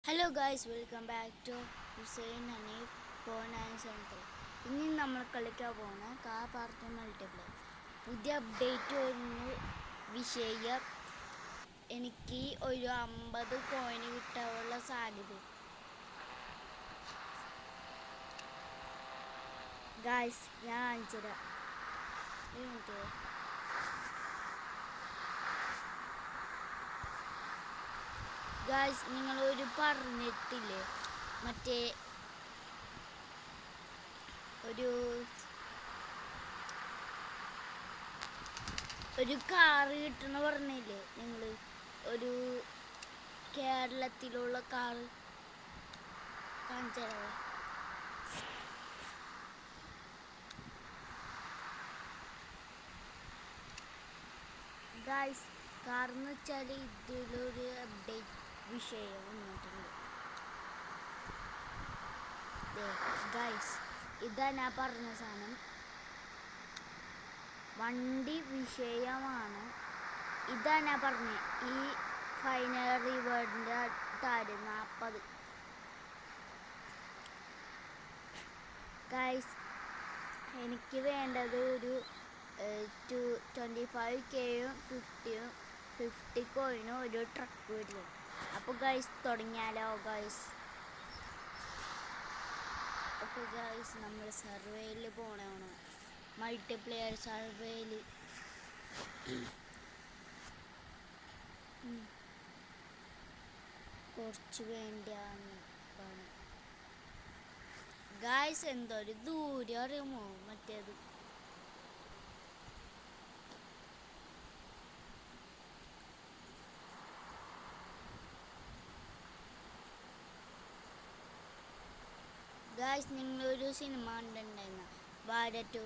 Hello guys, welcome back to Hussain Haneef 4973. ഇനി നമ്മൾ കളിക്കാൻ പോകുന്ന കാർ പാർക്കിംഗ് മൾട്ടിപ്ലേ. പുതിയ അപ്ഡേറ്റ് വരുന്ന വിഷയം എനിക്ക് ഒരു 50 കോയിന് കിട്ടാനുള്ള സാധ്യത. ഗായ്സ്, ഞാൻ കാണിച്ചുതരാം. ഗായ്സ്, നിങ്ങളൊരു പറഞ്ഞിട്ടില്ലേ മറ്റേ ഒരു കാറ് കിട്ടണ പറഞ്ഞില്ലേ നിങ്ങൾ? ഒരു കേരളത്തിലുള്ള കാറ് കാണിച്ചോ. ഗായ്സ്, കാറെന്ന് വെച്ചാൽ ഇതിലൊരു അപ്ഡേറ്റ് വിഷയം വന്നിട്ടുണ്ട്. ഗായ്സ്, ഇതാ ഞാൻ പറഞ്ഞ സാധനം. വണ്ടി വിഷയമാണ്. ഇതാ ഞാൻ പറഞ്ഞ ഈ ഫൈനൽ റിവാർഡിൻ്റെ താരം 40. ഗായ്സ്, എനിക്ക് വേണ്ടത് ഒരു 25Kയും 50 കോയിനും ഒരു ട്രക്ക് വരും. അപ്പോൾ ഗായ്സ്, തുടങ്ങിയാലോ ഗായ്സ്? അപ്പോൾ ഗായ്സ്, നമ്മൾ സർവേയിൽ പോകണം. മൾട്ടിപ്ലെയർ സർവേയിൽ കുറച്ച് വേണ്ടിയാണ് ഗായ്സ്. എന്തൊരു ദൂരം അറിയുമോ മറ്റേത്? ഗായ്സ്, നിങ്ങളൊരു സിനിമ കണ്ടിട്ടുണ്ടായിരുന്ന വാഴ 2?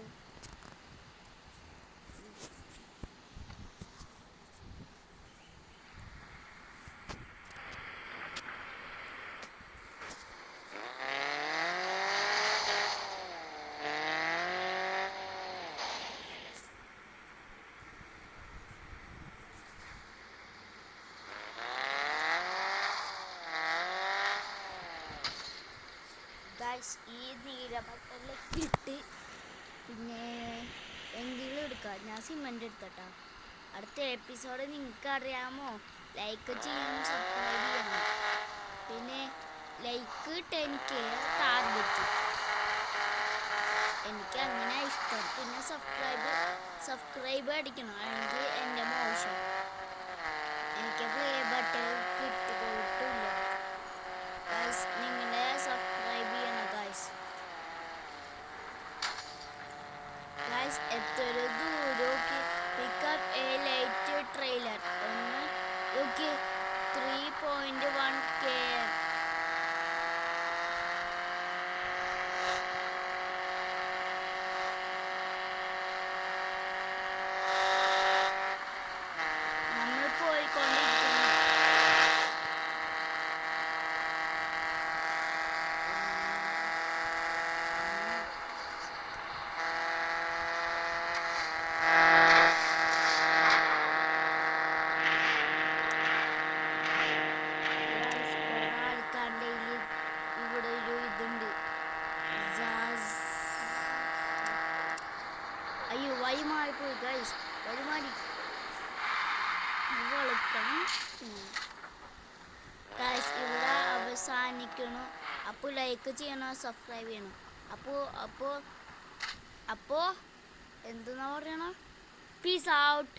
ഗായ്സ്, ഈ നീലമട്ടെല്ലാം ഇട്ട് പിന്നെ എന്തെങ്കിലും എടുക്കാം. ഞാൻ സിമെൻ്റ് എടുത്തട്ടാ. അടുത്ത എപ്പിസോഡ് നിങ്ങൾക്ക് അറിയാമോ? ലൈക്ക് ചെയ്യണം, സബ്സ്ക്രൈബ് ചെയ്യണം. പിന്നെ ലൈക്ക് 10K ടാർഗറ്റ്. എനിക്ക് അങ്ങനെ ഇഷ്ടം. പിന്നെ സബ്സ്ക്രൈബ് അടിക്കണം. എനിക്ക് എൻ്റെ മോശം. എനിക്ക് പ്ലേ ബട്ടൺ കിട്ടിപ്പോയിട്ടില്ല. ഗായ്സ്, നിങ്ങളെ സബ്സ്ക്രൈബ് ചെയ്യണം ഗായ്സ്. ഗായ്സ്, എത്ര ദൂരം പിക്കപ്പ് എ ലൈറ്റ് ട്രെയിലർ ഒന്ന് ഓക്കെ 3.1K. നമ്മൾ പോയിക്കൊണ്ടിരിക്കുന്നു. ഇവിടെ ഒരു ഇതുണ്ട്. അയ്യോ, വഴി മാറിപ്പോയി ഗൈസ്. വഴി മാറി ഗൈസ്. ഇവിടെ അവസാനിക്കണം. അപ്പോൾ ലൈക്ക് ചെയ്യണം, സബ്സ്ക്രൈബ് ചെയ്യണം. അപ്പോൾ എന്തെന്നാ പറയണം? Peace out.